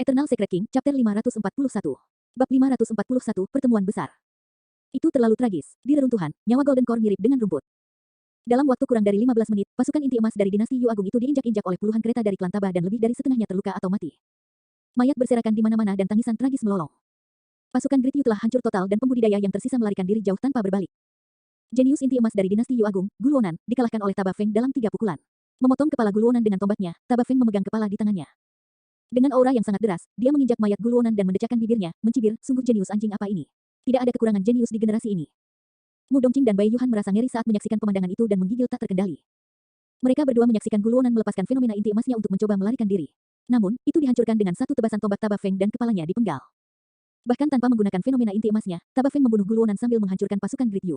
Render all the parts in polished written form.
Eternal Secret King, Chapter 541. Bab 541, Pertemuan Besar. Itu terlalu tragis. Di reruntuhan, nyawa Golden Core mirip dengan rumput. Dalam waktu kurang dari 15 menit, pasukan inti emas dari dinasti Yu Agung itu diinjak-injak oleh puluhan kereta dari klan Tabah dan lebih dari setengahnya terluka atau mati. Mayat berserakan di mana-mana dan tangisan tragis melolong. Pasukan Great Yu telah hancur total dan pembudidaya yang tersisa melarikan diri jauh tanpa berbalik. Jenius inti emas dari dinasti Yu Agung, Gulwonan, dikalahkan oleh Taba Feng dalam 3 pukulan. Memotong kepala Gulwonan dengan tombaknya, Taba Feng memegang kepala di tangannya. Dengan aura yang sangat deras, dia menginjak mayat Gulwonan dan mendecakkan bibirnya, mencibir, sungguh jenius anjing apa ini. Tidak ada kekurangan jenius di generasi ini. Mu Dongqing dan Bai Yuhan merasa ngeri saat menyaksikan pemandangan itu dan menggigil tak terkendali. Mereka berdua menyaksikan Gulwonan melepaskan fenomena inti emasnya untuk mencoba melarikan diri. Namun, itu dihancurkan dengan satu tebasan tombak Taba Feng dan kepalanya dipenggal. Bahkan tanpa menggunakan fenomena inti emasnya, Taba Feng membunuh Gulwonan sambil menghancurkan pasukan Great Yu.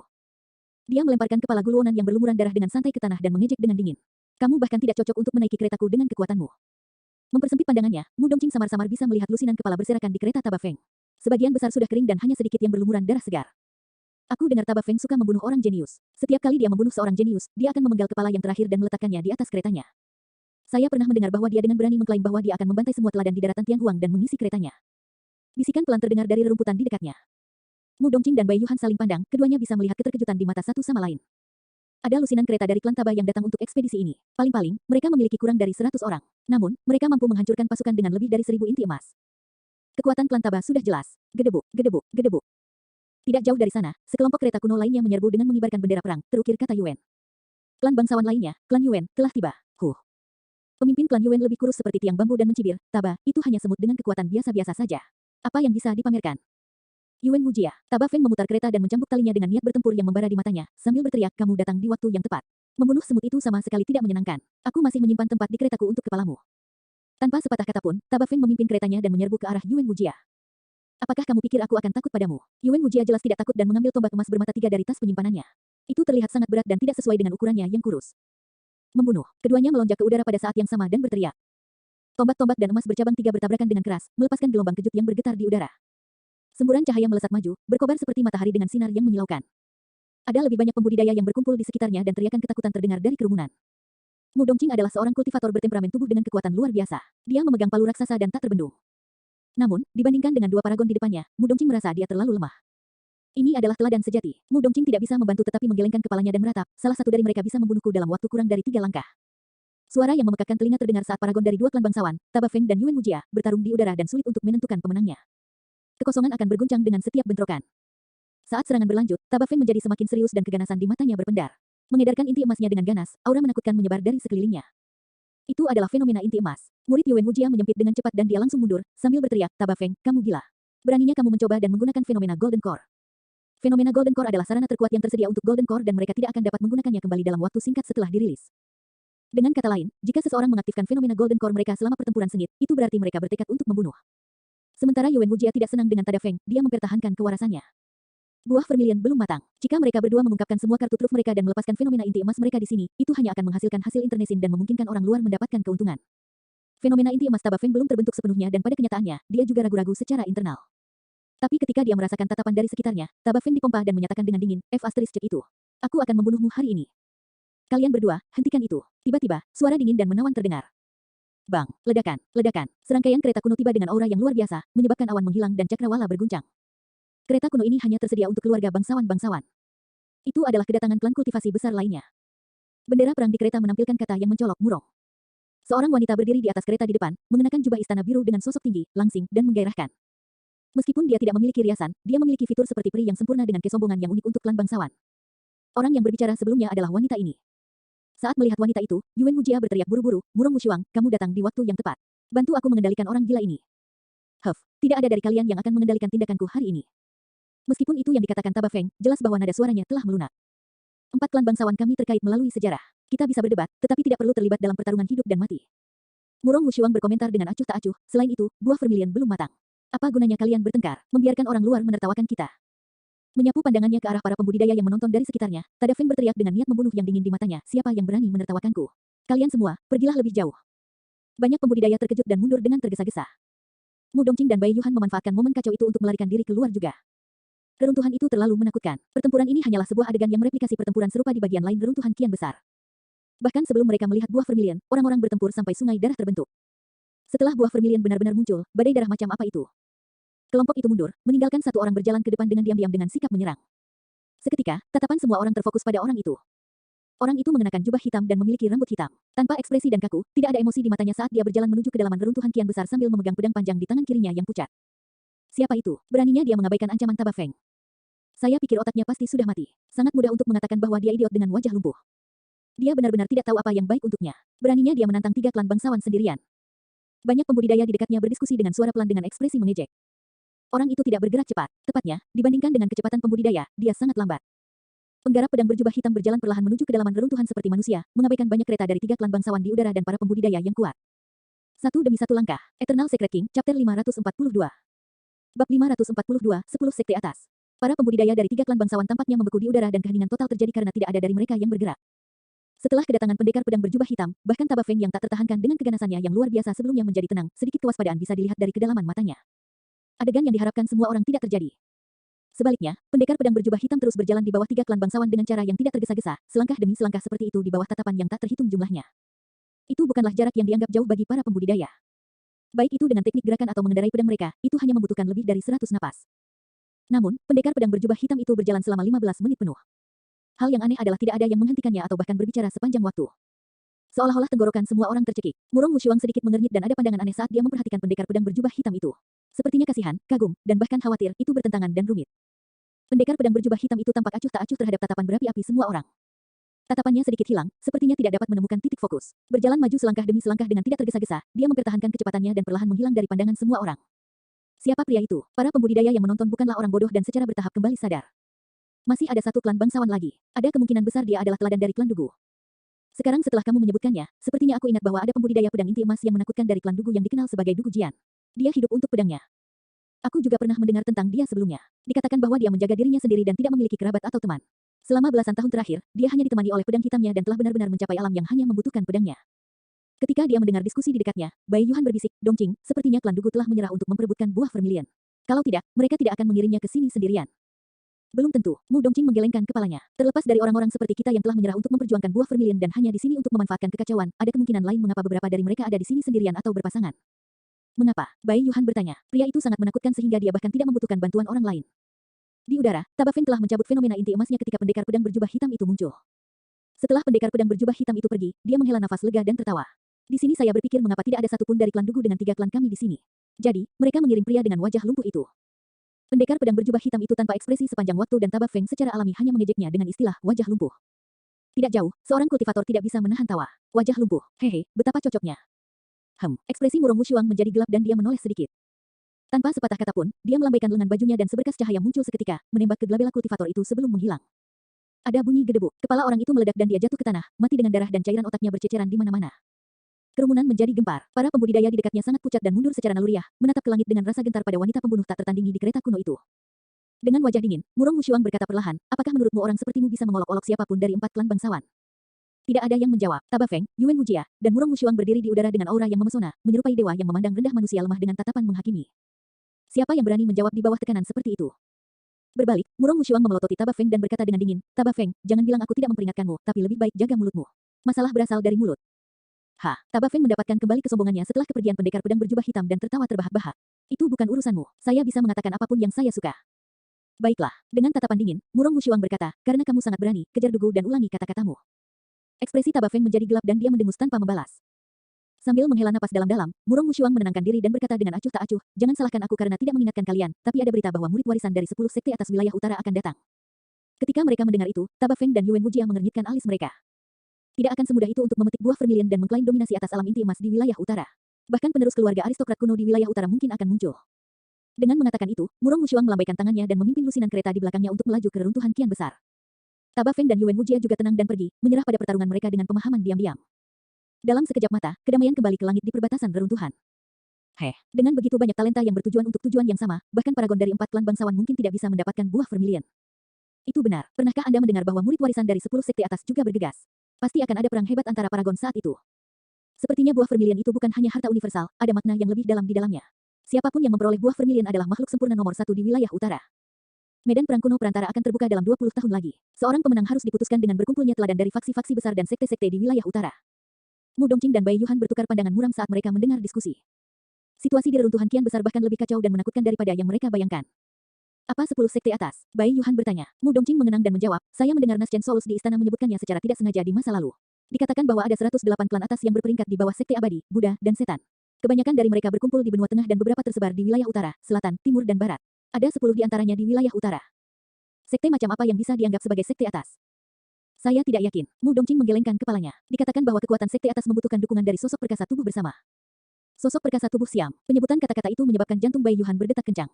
Dia melemparkan kepala Gulwonan yang berlumuran darah dengan santai ke tanah dan mengejek dengan dingin. Kamu bahkan tidak cocok untuk menaiki keretaku dengan kekuatanmu. Mempersempit pandangannya, Mu Dongqing samar-samar bisa melihat lusinan kepala berserakan di kereta Taba Feng. Sebagian besar sudah kering dan hanya sedikit yang berlumuran darah segar. Aku dengar Taba Feng suka membunuh orang jenius. Setiap kali dia membunuh seorang jenius, dia akan memenggal kepala yang terakhir dan meletakkannya di atas keretanya. Saya pernah mendengar bahwa dia dengan berani mengklaim bahwa dia akan membantai semua teladan di daratan Tianhuang dan mengisi keretanya. Bisikan pelan terdengar dari rerumputan di dekatnya. Mu Dongqing dan Bai Yuhan saling pandang, keduanya bisa melihat keterkejutan di mata satu sama lain. Ada lusinan kereta dari klan Tabah yang datang untuk ekspedisi ini. Paling-paling, mereka memiliki kurang dari 100 orang. Namun, mereka mampu menghancurkan pasukan dengan lebih dari 1000 inti emas. Kekuatan klan Tabah sudah jelas. Gedebuk, gedebuk, gedebuk. Tidak jauh dari sana, sekelompok kereta kuno lainnya menyerbu dengan mengibarkan bendera perang, terukir kata Yuan. Klan bangsawan lainnya, klan Yuan, telah tiba. Pemimpin klan Yuan lebih kurus seperti tiang bambu dan mencibir, Tabah, itu hanya semut dengan kekuatan biasa-biasa saja. Apa yang bisa dipamerkan? Yuan Wujia, Taba Feng memutar kereta dan mencambuk talinya dengan niat bertempur yang membara di matanya, sambil berteriak, kamu datang di waktu yang tepat. Membunuh semut itu sama sekali tidak menyenangkan. Aku masih menyimpan tempat di keretaku untuk kepalamu. Tanpa sepatah kata pun, Taba Feng memimpin keretanya dan menyerbu ke arah Yuan Wujia. Apakah kamu pikir aku akan takut padamu? Yuan Wujia jelas tidak takut dan mengambil tombak emas bermata 3 dari tas penyimpanannya. Itu terlihat sangat berat dan tidak sesuai dengan ukurannya yang kurus. Membunuh. Keduanya melonjak ke udara pada saat yang sama dan berteriak. Tombak-tombak dan emas bercabang 3 bertabrakan dengan keras, melepaskan gelombang kejut yang bergetar di udara. Semburan cahaya melesat maju, berkobar seperti matahari dengan sinar yang menyilaukan. Ada lebih banyak pembudidaya yang berkumpul di sekitarnya dan teriakan ketakutan terdengar dari kerumunan. Mu Dongqing adalah seorang kultivator bertemperamen tubuh dengan kekuatan luar biasa. Dia memegang palu raksasa dan tak terbendung. Namun, dibandingkan dengan 2 paragon di depannya, Mu Dongqing merasa dia terlalu lemah. Ini adalah teladan sejati. Mu Dongqing tidak bisa membantu tetapi menggelengkan kepalanya dan meratap, salah satu dari mereka bisa membunuhku dalam waktu kurang dari 3 langkah. Suara yang memekakkan telinga terdengar saat paragon dari 2 klan bangsawan, Taba Feng dan Yuan Wujia, bertarung di udara dan sulit untuk menentukan pemenangnya. Kekosongan akan berguncang dengan setiap bentrokan. Saat serangan berlanjut, Taba Feng menjadi semakin serius dan keganasan di matanya berpendar. Mengedarkan inti emasnya dengan ganas, aura menakutkan menyebar dari sekelilingnya. Itu adalah fenomena inti emas. Murid Yuan Wujia menyempit dengan cepat dan dia langsung mundur, sambil berteriak, Taba Feng, kamu gila. Beraninya kamu mencoba dan menggunakan fenomena Golden Core. Fenomena Golden Core adalah sarana terkuat yang tersedia untuk Golden Core dan mereka tidak akan dapat menggunakannya kembali dalam waktu singkat setelah dirilis. Dengan kata lain, jika seseorang mengaktifkan fenomena Golden Core mereka selama pertempuran sengit, itu berarti mereka bertekad untuk membunuh. Sementara Yuan Wujia tidak senang dengan Taba Feng, dia mempertahankan kewarasannya. Buah vermilion belum matang. Jika mereka berdua mengungkapkan semua kartu truf mereka dan melepaskan fenomena inti emas mereka di sini, itu hanya akan menghasilkan hasil internesin dan memungkinkan orang luar mendapatkan keuntungan. Fenomena inti emas Taba Feng belum terbentuk sepenuhnya dan pada kenyataannya, dia juga ragu-ragu secara internal. Tapi ketika dia merasakan tatapan dari sekitarnya, Taba Feng dipompa dan menyatakan dengan dingin, cek itu. Aku akan membunuhmu hari ini. Kalian berdua, hentikan itu. Tiba-tiba, suara dingin dan menawan terdengar. Bang, ledakan, ledakan. Serangkaian kereta kuno tiba dengan aura yang luar biasa, menyebabkan awan menghilang dan cakrawala berguncang. Kereta kuno ini hanya tersedia untuk keluarga bangsawan-bangsawan. Itu adalah kedatangan klan kultivasi besar lainnya. Bendera perang di kereta menampilkan kata yang mencolok murung. Seorang wanita berdiri di atas kereta di depan, mengenakan jubah istana biru dengan sosok tinggi, langsing, dan menggairahkan. Meskipun dia tidak memiliki riasan, dia memiliki fitur seperti peri yang sempurna dengan kesombongan yang unik untuk klan bangsawan. Orang yang berbicara sebelumnya adalah wanita ini. Saat melihat wanita itu, Yuan Wujia berteriak buru-buru, Murong Wushuang, kamu datang di waktu yang tepat. Bantu aku mengendalikan orang gila ini. Tidak ada dari kalian yang akan mengendalikan tindakanku hari ini. Meskipun itu yang dikatakan Taba Feng, jelas bahwa nada suaranya telah melunak. 4 klan bangsawan kami terkait melalui sejarah. Kita bisa berdebat, tetapi tidak perlu terlibat dalam pertarungan hidup dan mati. Murong Wushuang berkomentar dengan acuh tak acuh, selain itu, buah vermilion belum matang. Apa gunanya kalian bertengkar, membiarkan orang luar menertawakan kita? Menyapu pandangannya ke arah para pembudidaya yang menonton dari sekitarnya, Taba Feng berteriak dengan niat membunuh yang dingin di matanya, siapa yang berani menertawakanku? Kalian semua, pergilah lebih jauh. Banyak pembudidaya terkejut dan mundur dengan tergesa-gesa. Mu Dongqing dan Bai Yuhan memanfaatkan momen kacau itu untuk melarikan diri keluar juga. Keruntuhan itu terlalu menakutkan. Pertempuran ini hanyalah sebuah adegan yang mereplikasi pertempuran serupa di bagian lain reruntuhan kian besar. Bahkan sebelum mereka melihat buah vermilion, orang-orang bertempur sampai sungai darah terbentuk. Setelah buah vermilion benar-benar muncul, badai darah macam apa itu? Kelompok itu mundur, meninggalkan satu orang berjalan ke depan dengan diam-diam dengan sikap menyerang. Seketika, tatapan semua orang terfokus pada orang itu. Orang itu mengenakan jubah hitam dan memiliki rambut hitam. Tanpa ekspresi dan kaku, tidak ada emosi di matanya saat dia berjalan menuju kedalaman reruntuhan kian besar sambil memegang pedang panjang di tangan kirinya yang pucat. Siapa itu? Beraninya dia mengabaikan ancaman Taba Feng. Saya pikir otaknya pasti sudah mati. Sangat mudah untuk mengatakan bahwa dia idiot dengan wajah lumpuh. Dia benar-benar tidak tahu apa yang baik untuknya. Beraninya dia menantang 3 klan bangsawan sendirian. Banyak pembudidaya di dekatnya berdiskusi dengan suara pelan dengan ekspresi mengejek. Orang itu tidak bergerak cepat. Tepatnya, dibandingkan dengan kecepatan pembudidaya, dia sangat lambat. Penggarap pedang berjubah hitam berjalan perlahan menuju kedalaman reruntuhan seperti manusia, mengabaikan banyak kereta dari 3 klan bangsawan di udara dan para pembudidaya yang kuat. Satu demi satu langkah. Eternal Secret King, Chapter 542. Bab 542, 10 sekte atas. Para pembudidaya dari 3 klan bangsawan tampaknya membeku di udara dan keheningan total terjadi karena tidak ada dari mereka yang bergerak. Setelah kedatangan pendekar pedang berjubah hitam, bahkan Taba Feng yang tak tertahankan dengan keganasannya yang luar biasa sebelumnya menjadi tenang, sedikit kewaspadaan bisa dilihat dari kedalaman matanya. Adegan yang diharapkan semua orang tidak terjadi. Sebaliknya, pendekar pedang berjubah hitam terus berjalan di bawah 3 klan bangsawan dengan cara yang tidak tergesa-gesa, selangkah demi selangkah seperti itu di bawah tatapan yang tak terhitung jumlahnya. Itu bukanlah jarak yang dianggap jauh bagi para pembudidaya. Baik itu dengan teknik gerakan atau mengendarai pedang mereka, itu hanya membutuhkan lebih dari 100 napas. Namun, pendekar pedang berjubah hitam itu berjalan selama 15 menit penuh. Hal yang aneh adalah tidak ada yang menghentikannya atau bahkan berbicara sepanjang waktu. Seolah-olah tenggorokan semua orang tercekik. Murong Wushuang sedikit mengernyit dan ada pandangan aneh saat dia memperhatikan pendekar pedang berjubah hitam itu. Sepertinya kasihan, kagum, dan bahkan khawatir, itu bertentangan dan rumit. Pendekar pedang berjubah hitam itu tampak acuh tak acuh terhadap tatapan berapi-api semua orang. Tatapannya sedikit hilang, sepertinya tidak dapat menemukan titik fokus. Berjalan maju selangkah demi selangkah dengan tidak tergesa-gesa, dia mempertahankan kecepatannya dan perlahan menghilang dari pandangan semua orang. Siapa pria itu? Para pembudidaya yang menonton bukanlah orang bodoh dan secara bertahap kembali sadar. Masih ada satu klan bangsawan lagi. Ada kemungkinan besar dia adalah teladan dari klan Dugu. Sekarang setelah kamu menyebutkannya, sepertinya aku ingat bahwa ada pembudidaya pedang inti emas yang menakutkan dari klan Dugu yang dikenal sebagai Dugu Jian. Dia hidup untuk pedangnya. Aku juga pernah mendengar tentang dia sebelumnya. Dikatakan bahwa dia menjaga dirinya sendiri dan tidak memiliki kerabat atau teman. Selama belasan tahun terakhir, dia hanya ditemani oleh pedang hitamnya dan telah benar-benar mencapai alam yang hanya membutuhkan pedangnya. Ketika dia mendengar diskusi di dekatnya, Bai Yuhan berbisik, Dongqing, sepertinya klan Dugu telah menyerah untuk memperebutkan buah vermilion. Kalau tidak, mereka tidak akan mengirimnya ke sini sendirian. Belum tentu, Mu Dongqing menggelengkan kepalanya. Terlepas dari orang-orang seperti kita yang telah menyerah untuk memperjuangkan buah vermilion dan hanya di sini untuk memanfaatkan kekacauan, ada kemungkinan lain mengapa beberapa dari mereka ada di sini sendirian atau berpasangan. Mengapa? Bai Yuhan bertanya. Pria itu sangat menakutkan sehingga dia bahkan tidak membutuhkan bantuan orang lain. Di udara, Taba Feng telah mencabut fenomena inti emasnya ketika pendekar pedang berjubah hitam itu muncul. Setelah pendekar pedang berjubah hitam itu pergi, dia menghela nafas lega dan tertawa. Di sini saya berpikir mengapa tidak ada satupun dari klan Dugu dengan 3 klan kami di sini. Jadi, mereka mengirim pria dengan wajah lumpuh itu. Pendekar pedang berjubah hitam itu tanpa ekspresi sepanjang waktu dan Taba Feng secara alami hanya mengejeknya dengan istilah wajah lumpuh. Tidak jauh, seorang kultivator tidak bisa menahan tawa. Wajah lumpuh, hehe, betapa cocoknya. Ekspresi Murong Wushuang menjadi gelap dan dia menoleh sedikit. Tanpa sepatah kata pun, dia melambaikan lengan bajunya dan seberkas cahaya muncul seketika, menembak ke glabella kultivator itu sebelum menghilang. Ada bunyi gedebuk, kepala orang itu meledak dan dia jatuh ke tanah, mati dengan darah dan cairan otaknya berceceran di mana-mana. Kerumunan menjadi gempar. Para pembudidaya di dekatnya sangat pucat dan mundur secara naluriah, menatap ke langit dengan rasa gentar pada wanita pembunuh tak tertandingi di kereta kuno itu. Dengan wajah dingin, Murong Wushuang berkata perlahan, apakah menurutmu orang sepertimu bisa mengolok-olok siapapun dari 4 klan bangsawan? Tidak ada yang menjawab. Taba Feng, Yuan Wujia, dan Murong Wushuang berdiri di udara dengan aura yang memesona, menyerupai dewa yang memandang rendah manusia lemah dengan tatapan menghakimi. Siapa yang berani menjawab di bawah tekanan seperti itu? Berbalik, Murong Wushuang memelototi Taba Feng dan berkata dengan dingin, Taba Feng, jangan bilang aku tidak memperingatkanmu, tapi lebih baik jaga mulutmu. Masalah berasal dari mulut. Taba Feng mendapatkan kembali kesombongannya setelah kepergian pendekar pedang berjubah hitam dan tertawa terbahak-bahak. Itu bukan urusanmu, saya bisa mengatakan apapun yang saya suka. Baiklah, dengan tatapan dingin, Murong Wushuang berkata, karena kamu sangat berani, kejar Dugu dan ulangi kata-katamu. Ekspresi Taba Feng menjadi gelap dan dia mendengus tanpa membalas. Sambil menghela napas dalam-dalam, Murong Wushuang menenangkan diri dan berkata dengan acuh tak acuh, jangan salahkan aku karena tidak mengingatkan kalian, tapi ada berita bahwa murid warisan dari 10 sekte atas wilayah utara akan datang. Ketika mereka mendengar itu, Taba Feng dan Yuan Wujia mengernyitkan alis mereka. Tidak akan semudah itu untuk memetik buah vermilion dan mengklaim dominasi atas alam inti emas di wilayah utara. Bahkan penerus keluarga aristokrat kuno di wilayah utara mungkin akan muncul. Dengan mengatakan itu, Murong Wushuang melambaikan tangannya dan memimpin lusinan kereta di belakangnya untuk melaju ke reruntuhan kian besar. Taba Feng dan Yuan Wujia juga tenang dan pergi, menyerah pada pertarungan mereka dengan pemahaman diam-diam. Dalam sekejap mata, kedamaian kembali ke langit di perbatasan reruntuhan. Dengan begitu banyak talenta yang bertujuan untuk tujuan yang sama, bahkan paragon dari 4 klan bangsawan mungkin tidak bisa mendapatkan buah vermilion. Itu benar. Pernahkah Anda mendengar bahwa murid warisan dari 10 sekte atas juga bergegas? Pasti akan ada perang hebat antara paragon saat itu. Sepertinya buah vermilion itu bukan hanya harta universal, ada makna yang lebih dalam di dalamnya. Siapapun yang memperoleh buah vermilion adalah makhluk sempurna nomor 1 di wilayah utara. Medan perang kuno perantara akan terbuka dalam 20 tahun lagi. Seorang pemenang harus diputuskan dengan berkumpulnya teladan dari faksi-faksi besar dan sekte-sekte di wilayah utara. Mu Dongqing dan Bai Yuhan bertukar pandangan muram saat mereka mendengar diskusi. Situasi di reruntuhan kian besar bahkan lebih kacau dan menakutkan daripada yang mereka bayangkan. Apa 10 sekte atas? Bai Yuhan bertanya. Mu Dongqing mengenang dan menjawab, saya mendengar Naschen Souls di istana menyebutkannya secara tidak sengaja di masa lalu. Dikatakan bahwa ada 108 klan atas yang berperingkat di bawah sekte abadi, Buddha, dan setan. Kebanyakan dari mereka berkumpul di benua tengah dan beberapa tersebar di wilayah utara, selatan, timur dan barat. Ada 10 di antaranya di wilayah utara. Sekte macam apa yang bisa dianggap sebagai sekte atas? Saya tidak yakin. Mu Dongqing menggelengkan kepalanya. Dikatakan bahwa kekuatan sekte atas membutuhkan dukungan dari sosok perkasa tubuh bersama. Sosok perkasa tubuh siam. Penyebutan kata-kata itu menyebabkan jantung Bai Yuhan berdetak kencang.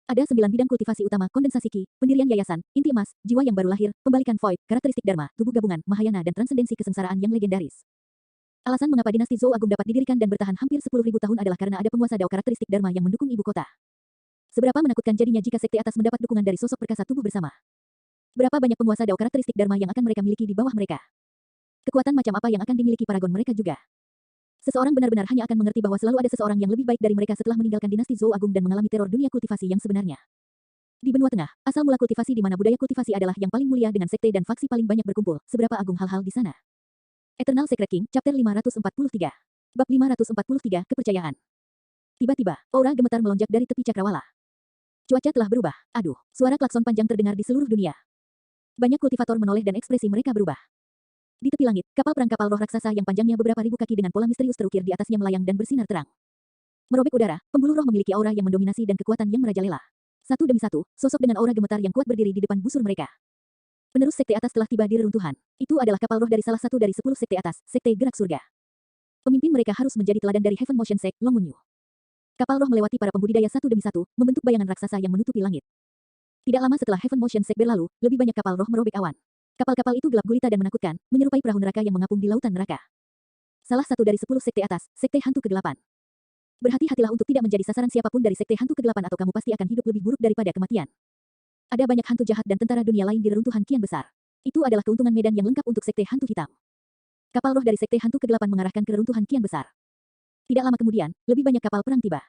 Ada 9 bidang kultivasi utama, kondensasi ki, pendirian yayasan, inti emas, jiwa yang baru lahir, pembalikan void, karakteristik dharma, tubuh gabungan, mahayana dan transendensi kesengsaraan yang legendaris. Alasan mengapa dinasti Zhou Agung dapat didirikan dan bertahan hampir 10.000 tahun adalah karena ada penguasa Dao karakteristik dharma yang mendukung ibu kota. Seberapa menakutkan jadinya jika sekte atas mendapat dukungan dari sosok perkasa tubuh bersama? Berapa banyak penguasa Dao karakteristik dharma yang akan mereka miliki di bawah mereka? Kekuatan macam apa yang akan dimiliki paragon mereka juga? Seseorang benar-benar hanya akan mengerti bahwa selalu ada seseorang yang lebih baik dari mereka setelah meninggalkan dinasti Zhou Agung dan mengalami teror dunia kultivasi yang sebenarnya. Di benua tengah, asal mula kultivasi di mana budaya kultivasi adalah yang paling mulia dengan sekte dan faksi paling banyak berkumpul, seberapa agung hal-hal di sana. Eternal Secret King, Chapter 543. Bab 543, Kepercayaan. Tiba-tiba, aura gemetar melonjak dari tepi cakrawala. Cuaca telah berubah. Aduh, suara klakson panjang terdengar di seluruh dunia. Banyak kultivator menoleh dan ekspresi mereka berubah. Di tepi langit, kapal perang kapal roh raksasa yang panjangnya beberapa ribu kaki dengan pola misterius terukir di atasnya melayang dan bersinar terang. Merobek udara, pembuluh roh memiliki aura yang mendominasi dan kekuatan yang merajalela. Satu demi satu, sosok dengan aura gemetar yang kuat berdiri di depan busur mereka. Penerus sekte atas telah tiba di reruntuhan. Itu adalah kapal roh dari salah satu dari 10 sekte atas, sekte gerak surga. Pemimpin mereka harus menjadi teladan dari Heaven Motion Sect, Long Munyu. Kapal roh melewati para pembudidaya satu demi satu, membentuk bayangan raksasa yang menutupi langit. Tidak lama setelah Heaven Motion Sect berlalu, lebih banyak kapal roh merobek awan. Kapal-kapal itu gelap gulita dan menakutkan, menyerupai perahu neraka yang mengapung di lautan neraka. Salah satu dari 10 sekte atas, sekte hantu ke-8. Berhati-hatilah untuk tidak menjadi sasaran siapapun dari sekte hantu ke-8 atau kamu pasti akan hidup lebih buruk daripada kematian. Ada banyak hantu jahat dan tentara dunia lain di reruntuhan kian besar. Itu adalah keuntungan medan yang lengkap untuk sekte hantu hitam. Kapal roh dari sekte hantu ke-8 mengarahkan ke reruntuhan kian besar. Tidak lama kemudian, lebih banyak kapal perang tiba.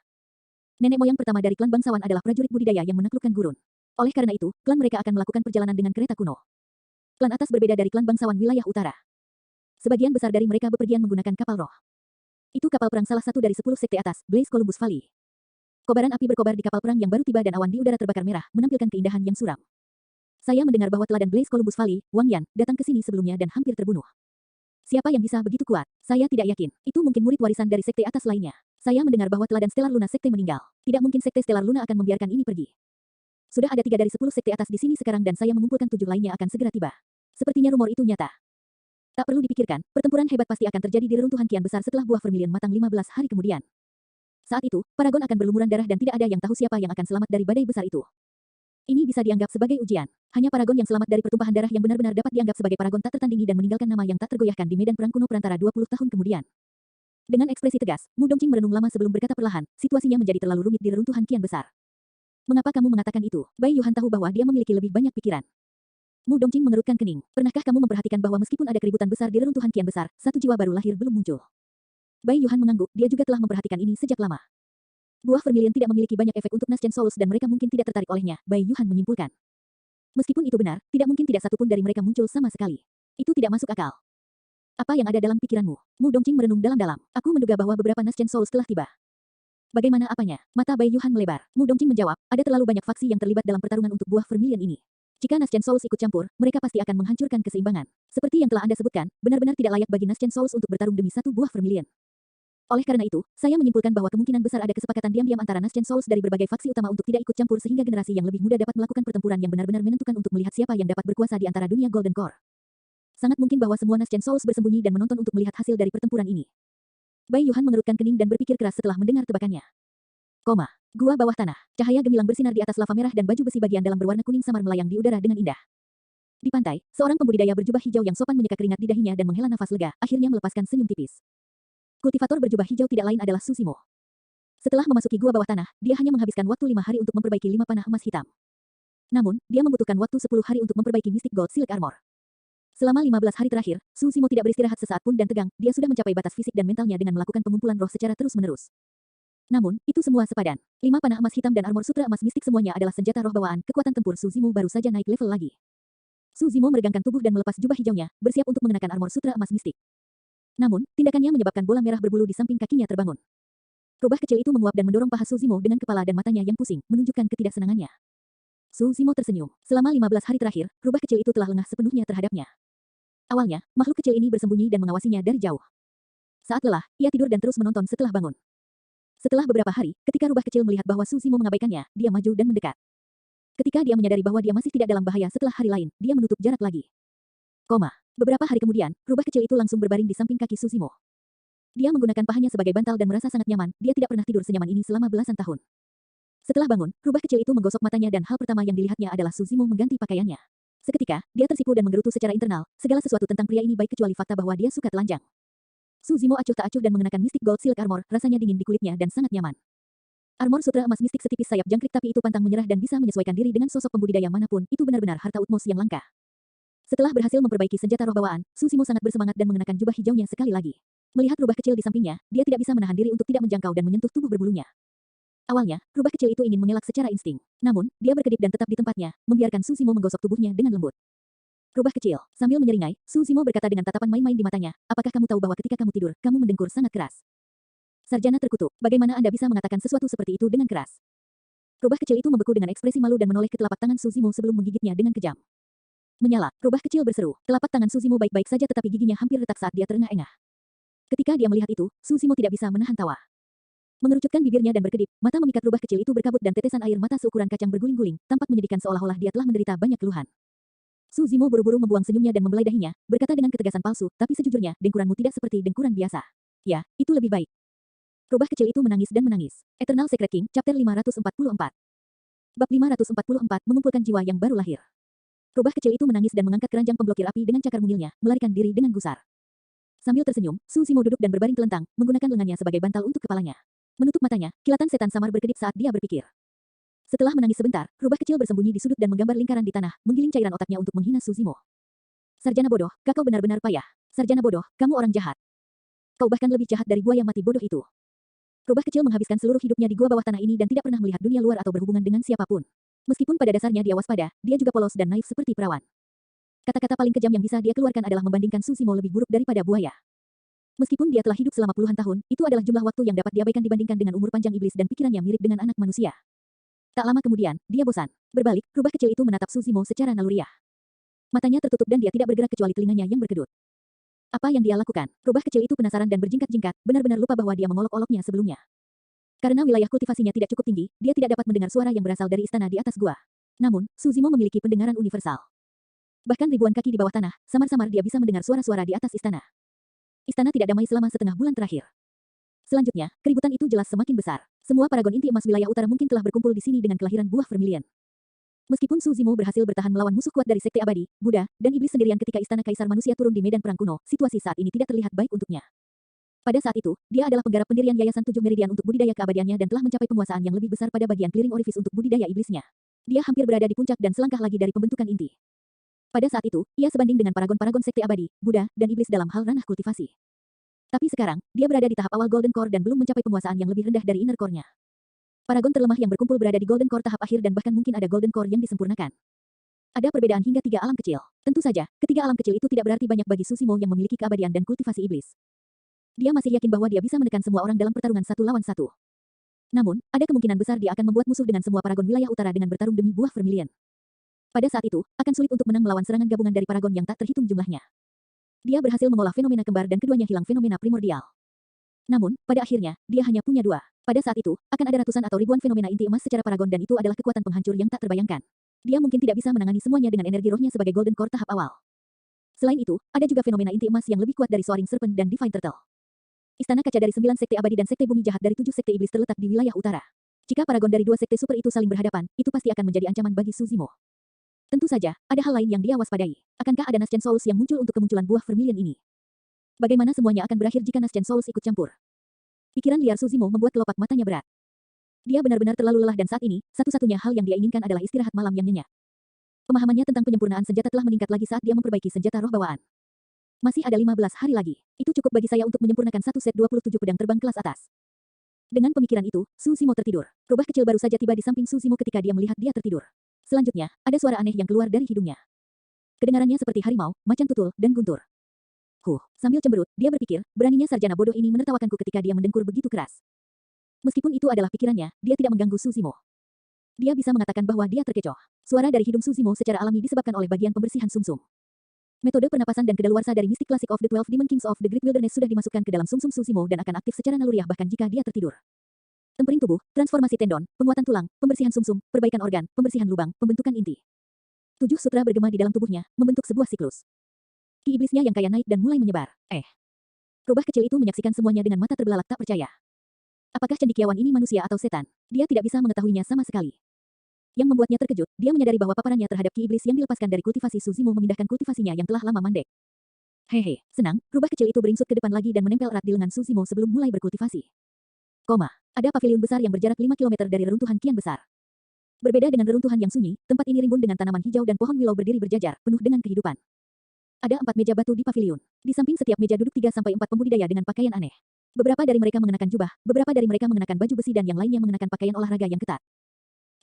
Nenek moyang pertama dari klan bangsawan adalah prajurit budidaya yang menaklukkan gurun. Oleh karena itu, klan mereka akan melakukan perjalanan dengan kereta kuno. Klan atas berbeda dari klan bangsawan wilayah utara. Sebagian besar dari mereka bepergian menggunakan kapal roh. Itu kapal perang salah satu dari 10 sekte atas, Blaze Columbus Valley. Kobaran api berkobar di kapal perang yang baru tiba dan awan di udara terbakar merah, menampilkan keindahan yang suram. Saya mendengar bahwa teladan Blaze Columbus Valley, Wang Yan, datang ke sini sebelumnya dan hampir terbunuh. Siapa yang bisa begitu kuat? Saya tidak yakin. Itu mungkin murid warisan dari sekte atas lainnya. Saya mendengar bahwa teladan Stellar Luna sekte meninggal. Tidak mungkin sekte Stellar Luna akan membiarkan ini pergi. Sudah ada 3 dari 10 sekte atas di sini sekarang dan saya mengumpulkan 7 lainnya akan segera tiba. Sepertinya rumor itu nyata. Tak perlu dipikirkan, pertempuran hebat pasti akan terjadi di reruntuhan kian besar setelah buah vermilion matang 15 hari kemudian. Saat itu, Paragon akan berlumuran darah dan tidak ada yang tahu siapa yang akan selamat dari badai besar itu. Ini bisa dianggap sebagai ujian. Hanya Paragon yang selamat dari pertumpahan darah yang benar-benar dapat dianggap sebagai Paragon tak tertandingi dan meninggalkan nama yang tak tergoyahkan di medan perang kuno perantara 20 tahun kemudian. Dengan ekspresi tegas, Mu Dongqing merenung lama sebelum berkata perlahan, situasinya menjadi terlalu rumit di reruntuhan kian besar. Mengapa kamu mengatakan itu? Bai Yuhan tahu bahwa dia memiliki lebih banyak pikiran. Mu Dongqing mengerutkan kening. Pernahkah kamu memperhatikan bahwa meskipun ada keributan besar di reruntuhan kian besar, satu jiwa baru lahir belum muncul? Bai Yuhan mengangguk, dia juga telah memperhatikan ini sejak lama. Buah vermilion tidak memiliki banyak efek untuk Naschen Souls dan mereka mungkin tidak tertarik olehnya, Bai Yuhan menyimpulkan. Meskipun itu benar, tidak mungkin tidak satupun dari mereka muncul sama sekali. Itu tidak masuk akal. Apa yang ada dalam pikiranmu? Mu Dongqing merenung dalam-dalam. Aku menduga bahwa beberapa Naschen Souls telah tiba. Bagaimana apanya? Mata Bai Yuhan melebar. Mu Dongqing menjawab, ada terlalu banyak faksi yang terlibat dalam pertarungan untuk buah vermilion ini. Jika Naschen Souls ikut campur, mereka pasti akan menghancurkan keseimbangan. Seperti yang telah Anda sebutkan, benar-benar tidak layak bagi Naschen Souls untuk bertarung demi satu buah vermilion. Oleh karena itu, saya menyimpulkan bahwa kemungkinan besar ada kesepakatan diam-diam antara Naschen Souls dari berbagai faksi utama untuk tidak ikut campur sehingga generasi yang lebih muda dapat melakukan pertempuran yang benar-benar menentukan untuk melihat siapa yang dapat berkuasa di antara dunia Golden Core. Sangat mungkin bahwa semua Naschen Souls bersembunyi dan menonton untuk melihat hasil dari pertempuran ini. Bai Yuhan mengerutkan kening dan berpikir keras setelah mendengar tebakannya. Gua bawah tanah. Cahaya gemilang bersinar di atas lava merah dan baju besi bagian dalam berwarna kuning samar melayang di udara dengan indah. Di pantai, seorang pembudidaya berjubah hijau yang sopan menyeka keringat di dahinya dan menghela nafas lega, akhirnya melepaskan senyum tipis. Kultivator berjubah hijau tidak lain adalah Susimo. Setelah memasuki gua bawah tanah, dia hanya menghabiskan waktu 5 hari untuk memperbaiki 5 panah emas hitam. Namun, dia membutuhkan waktu 10 hari untuk memperbaiki Mystic Gold Silk Armor. Selama 15 hari terakhir, Susimo tidak beristirahat sesaat pun dan tegang, dia sudah mencapai batas fisik dan mentalnya dengan melakukan pengumpulan roh secara terus-menerus. Namun, itu semua sepadan. 5 panah emas hitam dan armor sutra emas mistik semuanya adalah senjata roh bawaan, kekuatan tempur Susimo baru saja naik level lagi. Susimo meregangkan tubuh dan melepas jubah hijaunya, bersiap untuk mengenakan armor sutra emas mistik. Namun, tindakannya menyebabkan bola merah berbulu di samping kakinya terbangun. Rubah kecil itu menguap dan mendorong paha Suzimo dengan kepala dan matanya yang pusing, menunjukkan ketidaksenangannya. Suzimo tersenyum. Selama 15 hari terakhir, rubah kecil itu telah lengah sepenuhnya terhadapnya. Awalnya, makhluk kecil ini bersembunyi dan mengawasinya dari jauh. Saat lelah, ia tidur dan terus menonton setelah bangun. Setelah beberapa hari, ketika rubah kecil melihat bahwa Suzimo mengabaikannya, dia maju dan mendekat. Ketika dia menyadari bahwa dia masih tidak dalam bahaya setelah hari lain, dia menutup jarak lagi. Beberapa hari kemudian, rubah kecil itu langsung berbaring di samping kaki Suzimo. Dia menggunakan pahanya sebagai bantal dan merasa sangat nyaman, dia tidak pernah tidur senyaman ini selama belasan tahun. Setelah bangun, rubah kecil itu menggosok matanya dan hal pertama yang dilihatnya adalah Suzimo mengganti pakaiannya. Seketika, dia tersipu dan menggerutu secara internal, segala sesuatu tentang pria ini baik kecuali fakta bahwa dia suka telanjang. Suzimo acuh tak acuh dan mengenakan Mystic Gold Silk Armor, rasanya dingin di kulitnya dan sangat nyaman. Armor sutra emas mistik setipis sayap jangkrik tapi itu pantang menyerah dan bisa menyesuaikan diri dengan sosok pembudidaya manapun, itu benar-benar harta utmos yang langka. Setelah berhasil memperbaiki senjata roh bawaan, Suzimo sangat bersemangat dan mengenakan jubah hijaunya sekali lagi. Melihat rubah kecil di sampingnya, dia tidak bisa menahan diri untuk tidak menjangkau dan menyentuh tubuh berbulunya. Awalnya, rubah kecil itu ingin mengelak secara insting. Namun, dia berkedip dan tetap di tempatnya, membiarkan Suzimo menggosok tubuhnya dengan lembut. Rubah kecil, sambil menyeringai, Suzimo berkata dengan tatapan main-main di matanya, apakah kamu tahu bahwa ketika kamu tidur, kamu mendengkur sangat keras? Sarjana terkutuk, bagaimana Anda bisa mengatakan sesuatu seperti itu dengan keras? Rubah kecil itu membeku dengan ekspresi malu dan menoleh ke telapak tangan Suzimo sebelum menggigitnya dengan kejam. Menyala, rubah kecil berseru. Telapak tangan Suzimo baik-baik saja tetapi giginya hampir retak saat dia terengah-engah. Ketika dia melihat itu, Suzimo tidak bisa menahan tawa. Mengerucutkan bibirnya dan berkedip, mata memikat rubah kecil itu berkabut dan tetesan air mata seukuran kacang berguling-guling, tampak menyedihkan seolah-olah dia telah menderita banyak keluhan. Suzimo buru-buru membuang senyumnya dan membelai dahinya, berkata dengan ketegasan palsu, tapi sejujurnya, dengkuranmu tidak seperti dengkuran biasa. Ya, itu lebih baik. Rubah kecil itu menangis dan menangis. Eternal Secret King, Chapter 544. Bab 544, mengumpulkan jiwa yang baru lahir. Rubah kecil itu menangis dan mengangkat keranjang pemblokir api dengan cakar mungilnya, melarikan diri dengan gusar. Sambil tersenyum, Suzimo duduk dan berbaring telentang, menggunakan lengannya sebagai bantal untuk kepalanya. Menutup matanya, kilatan setan samar berkedip saat dia berpikir. Setelah menangis sebentar, rubah kecil bersembunyi di sudut dan menggambar lingkaran di tanah, menggiling cairan otaknya untuk menghina Suzimo. Sarjana bodoh, kau benar-benar payah. Sarjana bodoh, kamu orang jahat. Kau bahkan lebih jahat dari buaya mati bodoh itu. Rubah kecil menghabiskan seluruh hidupnya di gua bawah tanah ini dan tidak pernah melihat dunia luar atau berhubungan dengan siapapun. Meskipun pada dasarnya dia waspada, dia juga polos dan naif seperti perawan. Kata-kata paling kejam yang bisa dia keluarkan adalah membandingkan Suzimo lebih buruk daripada buaya. Meskipun dia telah hidup selama puluhan tahun, itu adalah jumlah waktu yang dapat diabaikan dibandingkan dengan umur panjang iblis dan pikirannya mirip dengan anak manusia. Tak lama kemudian, dia bosan. Berbalik, rubah kecil itu menatap Suzimo secara naluriah. Matanya tertutup dan dia tidak bergerak kecuali telinganya yang berkedut. Apa yang dia lakukan? Rubah kecil itu penasaran dan berjingkat-jingkat, benar-benar lupa bahwa dia mengolok-oloknya sebelumnya. Karena wilayah kultivasinya tidak cukup tinggi, dia tidak dapat mendengar suara yang berasal dari istana di atas gua. Namun, Suzimo memiliki pendengaran universal. Bahkan ribuan kaki di bawah tanah, samar-samar dia bisa mendengar suara-suara di atas istana. Istana tidak damai selama setengah bulan terakhir. Selanjutnya, keributan itu jelas semakin besar. Semua paragon inti emas wilayah utara mungkin telah berkumpul di sini dengan kelahiran buah Vermilion. Meskipun Suzimo berhasil bertahan melawan musuh kuat dari Sekte Abadi, Buddha, dan Iblis sendirian ketika istana Kaisar Manusia turun di medan perang kuno, situasi saat ini tidak terlihat baik untuknya. Pada saat itu, dia adalah penggarap pendirian Yayasan 7 Meridian untuk budidaya keabadiannya dan telah mencapai penguasaan yang lebih besar pada bagian clearing orifice untuk budidaya iblisnya. Dia hampir berada di puncak dan selangkah lagi dari pembentukan inti. Pada saat itu, ia sebanding dengan paragon-paragon Sekte Abadi, Buddha, dan Iblis dalam hal ranah kultivasi. Tapi sekarang, dia berada di tahap awal Golden Core dan belum mencapai penguasaan yang lebih rendah dari Inner Core-nya. Paragon terlemah yang berkumpul berada di Golden Core tahap akhir dan bahkan mungkin ada Golden Core yang disempurnakan. Ada perbedaan hingga 3 alam kecil. Tentu saja, ketiga alam kecil itu tidak berarti banyak bagi Suzimo yang memiliki keabadian dan kultivasi iblis. Dia masih yakin bahwa dia bisa menekan semua orang dalam pertarungan 1 lawan 1. Namun, ada kemungkinan besar dia akan membuat musuh dengan semua paragon wilayah utara dengan bertarung demi buah Vermilion. Pada saat itu, akan sulit untuk menang melawan serangan gabungan dari paragon yang tak terhitung jumlahnya. Dia berhasil mengolah fenomena kembar dan keduanya hilang fenomena primordial. Namun, pada akhirnya, dia hanya punya 2. Pada saat itu, akan ada ratusan atau ribuan fenomena inti emas secara paragon dan itu adalah kekuatan penghancur yang tak terbayangkan. Dia mungkin tidak bisa menangani semuanya dengan energi rohnya sebagai Golden Core tahap awal. Selain itu, ada juga fenomena inti emas yang lebih kuat dari Soaring Serpent dan Divine Turtle. Istana kaca dari 9 sekte abadi dan sekte bumi jahat dari 7 sekte iblis terletak di wilayah utara. Jika paragon dari 2 sekte super itu saling berhadapan, itu pasti akan menjadi ancaman bagi Suzimo. Tentu saja, ada hal lain yang dia waspadai. Akankah ada Nascent Souls yang muncul untuk kemunculan buah Vermilion ini? Bagaimana semuanya akan berakhir jika Nascent Souls ikut campur? Pikiran liar Suzimo membuat kelopak matanya berat. Dia benar-benar terlalu lelah dan saat ini, satu-satunya hal yang dia inginkan adalah istirahat malam yang nyenyak. Pemahamannya tentang penyempurnaan senjata telah meningkat lagi saat dia memperbaiki senjata roh bawaan. Masih ada 15 hari lagi. Itu cukup bagi saya untuk menyempurnakan satu set 27 pedang terbang kelas atas. Dengan pemikiran itu, Suzimo tertidur. Rubah kecil baru saja tiba di samping Suzimo ketika dia melihat dia tertidur. Selanjutnya, ada suara aneh yang keluar dari hidungnya. Kedengarannya seperti harimau, macan tutul, dan guntur. Sambil cemberut, dia berpikir, beraninya sarjana bodoh ini menertawakanku ketika dia mendengkur begitu keras. Meskipun itu adalah pikirannya, dia tidak mengganggu Suzimo. Dia bisa mengatakan bahwa dia terkecoh. Suara dari hidung Suzimo secara alami disebabkan oleh bagian pembersihan sumsum. Metode pernapasan dan kedaluarsa dari Mystic Classic of the 12 Demon Kings of the Great Wilderness sudah dimasukkan ke dalam sumsum Suzimo dan akan aktif secara naluriah bahkan jika dia tertidur. Tempering tubuh, transformasi tendon, penguatan tulang, pembersihan sumsum, perbaikan organ, pembersihan lubang, pembentukan inti. 7 sutra bergema di dalam tubuhnya, membentuk sebuah siklus. Ki iblisnya yang kaya naik dan mulai menyebar. Rubah kecil itu menyaksikan semuanya dengan mata terbelalak tak percaya. Apakah cendekiawan ini manusia atau setan? Dia tidak bisa mengetahuinya sama sekali. Yang membuatnya terkejut, dia menyadari bahwa paparannya terhadap ki iblis yang dilepaskan dari kultivasi Suzimo memindahkan kultivasinya yang telah lama mandek. Hehe, senang, rubah kecil itu beringsut ke depan lagi dan menempel erat di lengan Suzimo sebelum mulai berkultivasi. Ada paviliun besar yang berjarak 5 km dari reruntuhan kian besar. Berbeda dengan reruntuhan yang sunyi, tempat ini rimbun dengan tanaman hijau dan pohon willow berdiri berjajar, penuh dengan kehidupan. Ada 4 meja batu di paviliun. Di samping setiap meja duduk 3-4 pembudidaya dengan pakaian aneh. Beberapa dari mereka mengenakan jubah, beberapa dari mereka mengenakan baju besi dan yang lainnya mengenakan pakaian olahraga yang ketat.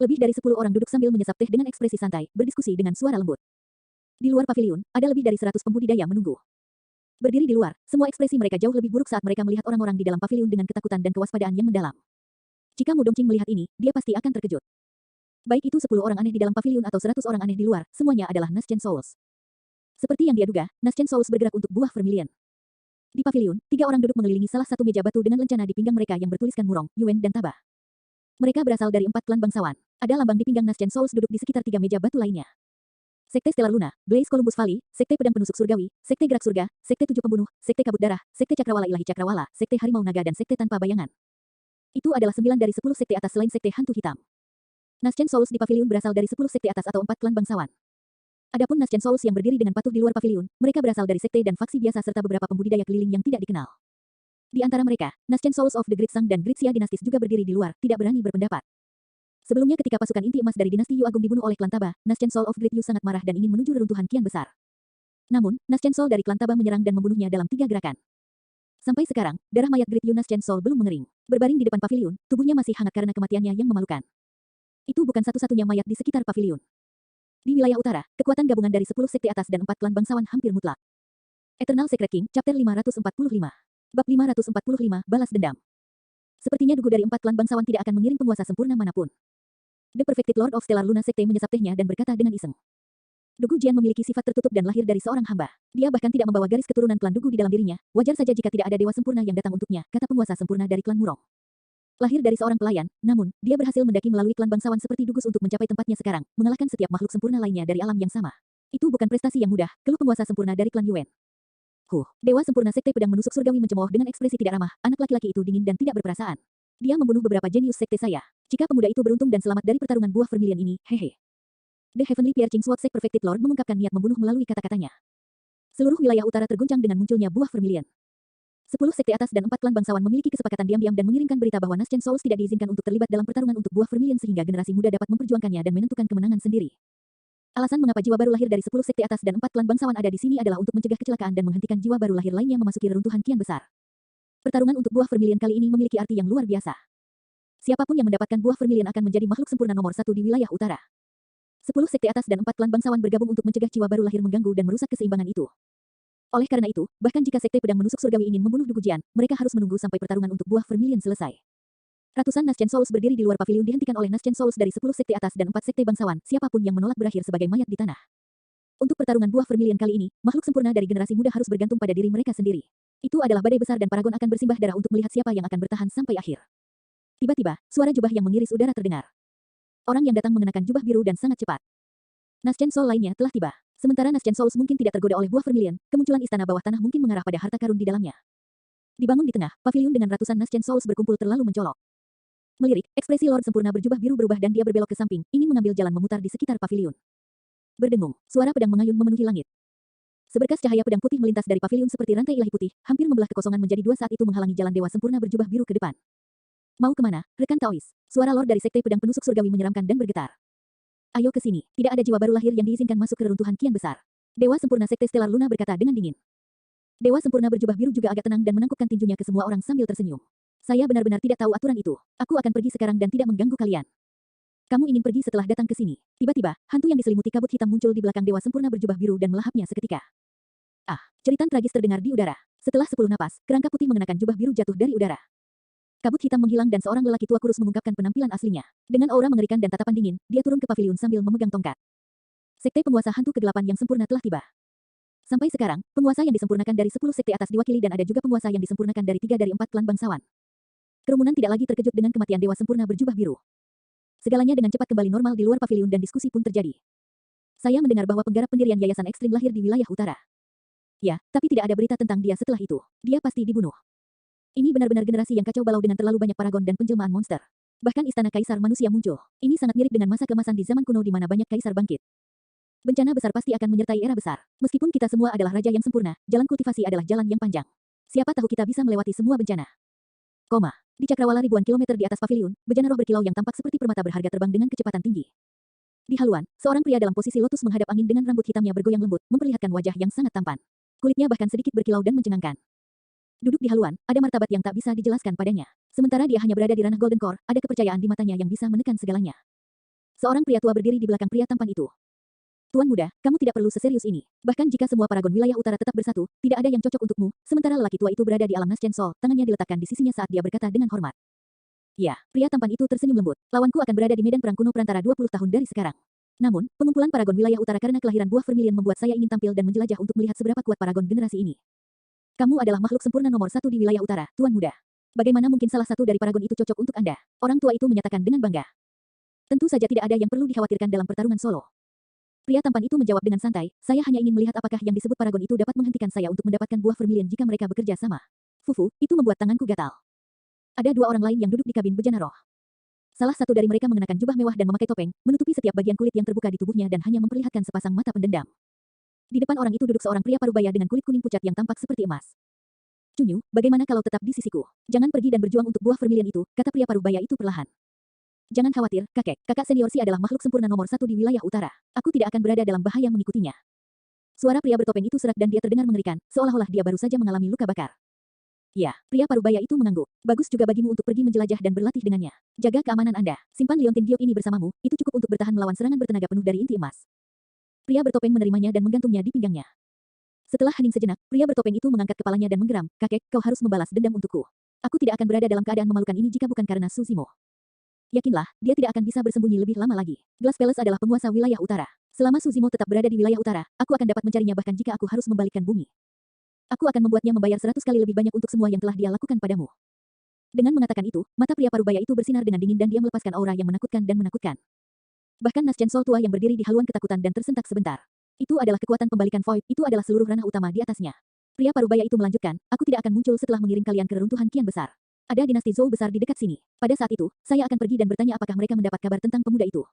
Lebih dari 10 orang duduk sambil menyesap teh dengan ekspresi santai, berdiskusi dengan suara lembut. Di luar paviliun, ada lebih dari 100 pembudidaya menunggu. Berdiri di luar, semua ekspresi mereka jauh lebih buruk saat mereka melihat orang-orang di dalam paviliun dengan ketakutan dan kewaspadaan yang mendalam. Jika Mu Dongqing melihat ini, dia pasti akan terkejut. Baik itu 10 orang aneh di dalam paviliun atau 100 orang aneh di luar, semuanya adalah Naschen Souls. Seperti yang dia duga, Naschen Souls bergerak untuk buah vermilion. Di paviliun, 3 orang duduk mengelilingi salah satu meja batu dengan lencana di pinggang mereka yang bertuliskan Murong, Yuan dan Tabah. Mereka berasal dari 4 klan bangsawan. Ada lambang di pinggang Naschen Souls duduk di sekitar 3 meja batu lainnya. Sekte Stellar Luna, Blaze Columbus Valley, Sekte Pedang Penusuk Surgawi, Sekte Gerak Surga, Sekte 7 Pembunuh, Sekte Kabut Darah, Sekte Cakrawala Ilahi Cakrawala, Sekte Harimau Naga dan Sekte Tanpa Bayangan. Itu adalah 9 dari 10 sekte atas selain Sekte Hantu Hitam. Naschen Souls di paviliun berasal dari 10 sekte atas atau 4 klan bangsawan. Adapun Naschen Souls yang berdiri dengan patuh di luar paviliun, mereka berasal dari sekte dan faksi biasa serta beberapa pembudidaya keliling yang tidak dikenal. Di antara mereka, Naschen Souls of the Great Sang dan Great Xia Dynasties juga berdiri di luar, tidak berani berpendapat. Sebelumnya ketika pasukan inti emas dari dinasti Yu Agung dibunuh oleh klan Tabah, Naschen Soul of Great Yu sangat marah dan ingin menuju reruntuhan kian besar. Namun, Naschen Soul dari klan Tabah menyerang dan membunuhnya dalam 3 gerakan. Sampai sekarang, darah mayat Great Yu Naschen Soul belum mengering. Berbaring di depan paviliun, tubuhnya masih hangat karena kematiannya yang memalukan. Itu bukan satu-satunya mayat di sekitar paviliun. Di wilayah utara, kekuatan gabungan dari 10 sekte atas dan 4 klan bangsawan hampir mutlak. Eternal Secret King, Chapter 545. Bab 545, Balas Dendam. Sepertinya dugu dari 4 klan bangsawan tidak akan mengiring penguasa sempurna manapun. The Perfected Lord of Stellar Luna Sekte menyesap tehnya dan berkata dengan iseng. Dugu Jian memiliki sifat tertutup dan lahir dari seorang hamba. Dia bahkan tidak membawa garis keturunan klan Dugu di dalam dirinya, wajar saja jika tidak ada dewa sempurna yang datang untuknya, kata penguasa sempurna dari klan Murong. Lahir dari seorang pelayan, namun, dia berhasil mendaki melalui klan bangsawan seperti Dugus untuk mencapai tempatnya sekarang, mengalahkan setiap makhluk sempurna lainnya dari alam yang sama. Itu bukan prestasi yang mudah, keluh penguasa sempurna dari klan Yuan. Dewa sempurna Sekte Pedang Menusuk Surgawi mencemooh dengan ekspresi tidak ramah, anak laki-laki itu dingin dan tidak berperasaan. Dia membunuh beberapa jenius sekte saya. Jika pemuda itu beruntung dan selamat dari pertarungan buah vermilion ini, hehe. The Heavenly Piercing Sword Sect Perfected Lord mengungkapkan niat membunuh melalui kata-katanya. Seluruh wilayah utara terguncang dengan munculnya buah vermilion. 10 sekte atas dan 4 klan bangsawan memiliki kesepakatan diam-diam dan mengirimkan berita bahwa Naschen Souls tidak diizinkan untuk terlibat dalam pertarungan untuk buah vermilion sehingga generasi muda dapat memperjuangkannya dan menentukan kemenangan sendiri. Alasan mengapa jiwa baru lahir dari 10 sekte atas dan 4 klan bangsawan ada di sini adalah untuk mencegah kecelakaan dan menghentikan jiwa baru lahir lainnya memasuki reruntuhan kian besar. Pertarungan untuk buah vermilion kali ini memiliki arti yang luar biasa. Siapapun yang mendapatkan buah vermilion akan menjadi makhluk sempurna nomor 1 di wilayah utara. 10 sekte atas dan 4 klan bangsawan bergabung untuk mencegah jiwa baru lahir mengganggu dan merusak keseimbangan itu. Oleh karena itu, bahkan jika Sekte Pedang Menusuk Surgawi ingin membunuh Dugu Jian, mereka harus menunggu sampai pertarungan untuk buah vermilion selesai. Ratusan Naschen Souls berdiri di luar paviliun dihentikan oleh Naschen Souls dari 10 sekte atas dan 4 sekte bangsawan, siapapun yang menolak berakhir sebagai mayat di tanah. Untuk pertarungan buah vermilion kali ini, makhluk sempurna dari generasi muda harus bergantung pada diri mereka sendiri. Itu adalah badai besar dan paragon akan bersimbah darah untuk melihat siapa yang akan bertahan sampai akhir. Tiba-tiba, suara jubah yang mengiris udara terdengar. Orang yang datang mengenakan jubah biru dan sangat cepat. Naschen Soul lainnya telah tiba. Sementara Naschen Souls mungkin tidak tergoda oleh buah vermilion, kemunculan istana bawah tanah mungkin mengarah pada harta karun di dalamnya. Dibangun di tengah, paviliun dengan ratusan Naschen Souls berkumpul terlalu mencolok. Melirik, ekspresi Lord sempurna berjubah biru berubah dan dia berbelok ke samping, ingin mengambil jalan memutar di sekitar paviliun. Berdengung, suara pedang mengayun memenuhi langit. Seberkas cahaya pedang putih melintas dari paviliun seperti rantai ilahi putih, hampir membelah kekosongan menjadi 2 saat itu menghalangi jalan dewa sempurna berjubah biru ke depan. Mau kemana, rekan Taois? Suara Lord dari Sekte Pedang Penusuk Surgawi menyeramkan dan bergetar. Ayo ke sini, tidak ada jiwa baru lahir yang diizinkan masuk ke reruntuhan kian besar. Dewa sempurna Sekte Stellar Luna berkata dengan dingin. Dewa sempurna berjubah biru juga agak tenang dan menangkupkan tinjunya ke semua orang sambil tersenyum. Saya benar-benar tidak tahu aturan itu. Aku akan pergi sekarang dan tidak mengganggu kalian. Kamu ingin pergi setelah datang ke sini. Tiba-tiba, hantu yang diselimuti kabut hitam muncul di belakang dewa sempurna berjubah biru dan melahapnya seketika. Ceritan tragis terdengar di udara. Setelah 10 napas, kerangka putih mengenakan jubah biru jatuh dari udara. Kabut hitam menghilang dan seorang lelaki tua kurus mengungkapkan penampilan aslinya. Dengan aura mengerikan dan tatapan dingin, dia turun ke paviliun sambil memegang tongkat. Sekte penguasa hantu kegelapan yang sempurna telah tiba. Sampai sekarang, penguasa yang disempurnakan dari 10 sekte atas diwakili dan ada juga penguasa yang disempurnakan dari 3 dari 4 klan bangsawan. Kerumunan tidak lagi terkejut dengan kematian dewa sempurna berjubah biru. Segalanya dengan cepat kembali normal di luar paviliun dan diskusi pun terjadi. Saya mendengar bahwa penggarap pendirian Yayasan Ekstrim lahir di wilayah utara. Ya, tapi tidak ada berita tentang dia setelah itu. Dia pasti dibunuh. Ini benar-benar generasi yang kacau balau dengan terlalu banyak paragon dan penjelmaan monster. Bahkan istana kaisar manusia muncul. Ini sangat mirip dengan masa keemasan di zaman kuno di mana banyak kaisar bangkit. Bencana besar pasti akan menyertai era besar. Meskipun kita semua adalah raja yang sempurna, jalan kultivasi adalah jalan yang panjang. Siapa tahu kita bisa melewati semua bencana. Koma. Di cakrawala ribuan kilometer di atas paviliun, bejana roh berkilau yang tampak seperti permata berharga terbang dengan kecepatan tinggi. Di haluan, seorang pria dalam posisi lotus menghadap angin dengan rambut hitamnya bergoyang lembut, memperlihatkan wajah yang sangat tampan. Kulitnya bahkan sedikit berkilau dan mencengangkan. Duduk di haluan, ada martabat yang tak bisa dijelaskan padanya. Sementara dia hanya berada di ranah Golden Core, ada kepercayaan di matanya yang bisa menekan segalanya. Seorang pria tua berdiri di belakang pria tampan itu. Tuan muda, kamu tidak perlu seserius ini. Bahkan jika semua paragon wilayah utara tetap bersatu, tidak ada yang cocok untukmu. Sementara lelaki tua itu berada di alam Naschen Sol, tangannya diletakkan di sisinya saat dia berkata dengan hormat. Ya, pria tampan itu tersenyum lembut. Lawanku akan berada di medan perang kuno perantara 20 tahun dari sekarang. Namun, pengumpulan paragon wilayah utara karena kelahiran buah Vermilion membuat saya ingin tampil dan menjelajah untuk melihat seberapa kuat paragon generasi ini. Kamu adalah makhluk sempurna nomor 1 di wilayah utara, Tuan muda. Bagaimana mungkin salah satu dari paragon itu cocok untuk Anda? Orang tua itu menyatakan dengan bangga. Tentu saja tidak ada yang perlu dikhawatirkan dalam pertarungan solo. Pria tampan itu menjawab dengan santai, saya hanya ingin melihat apakah yang disebut paragon itu dapat menghentikan saya untuk mendapatkan buah Vermilion jika mereka bekerja sama. Fufu, itu membuat tanganku gatal. Ada 2 orang lain yang duduk di kabin bejana roh. Salah satu dari mereka mengenakan jubah mewah dan memakai topeng, menutupi setiap bagian kulit yang terbuka di tubuhnya dan hanya memperlihatkan sepasang mata pendendam. Di depan orang itu duduk seorang pria parubaya dengan kulit kuning pucat yang tampak seperti emas. Cunyu, bagaimana kalau tetap di sisiku? Jangan pergi dan berjuang untuk buah Vermilion itu, kata pria parubaya itu perlahan. Jangan khawatir, kakek. Kakak senior Si adalah makhluk sempurna nomor 1 di wilayah utara. Aku tidak akan berada dalam bahaya mengikutinya. Suara pria bertopeng itu serak dan dia terdengar mengerikan, seolah-olah dia baru saja mengalami luka bakar. Ya, pria parubaya itu mengangguk. Bagus juga bagimu untuk pergi menjelajah dan berlatih dengannya. Jaga keamanan Anda. Simpan liontin giok ini bersamamu, itu cukup untuk bertahan melawan serangan bertenaga penuh dari inti emas. Pria bertopeng menerimanya dan menggantungnya di pinggangnya. Setelah hening sejenak, pria bertopeng itu mengangkat kepalanya dan menggeram, kakek, kau harus membalas dendam untukku. Aku tidak akan berada dalam keadaan memalukan ini jika bukan karena Susimo. Yakinlah, dia tidak akan bisa bersembunyi lebih lama lagi. Glass Palace adalah penguasa wilayah utara. Selama Susimo tetap berada di wilayah utara, aku akan dapat mencarinya bahkan jika aku harus membalikkan bumi. Aku akan membuatnya membayar 100 kali lebih banyak untuk semua yang telah dia lakukan padamu. Dengan mengatakan itu, mata pria parubaya itu bersinar dengan dingin dan dia melepaskan aura yang menakutkan dan menakutkan. Bahkan Naschen Sol tua yang berdiri di haluan ketakutan dan tersentak sebentar. Itu adalah kekuatan pembalikan void, itu adalah seluruh ranah utama di atasnya. Pria parubaya itu melanjutkan, aku tidak akan muncul setelah mengirim kalian ke reruntuhan kian besar. Ada dinasti Zhou besar di dekat sini. Pada saat itu, saya akan pergi dan bertanya apakah mereka mendapat kabar tentang pemuda itu.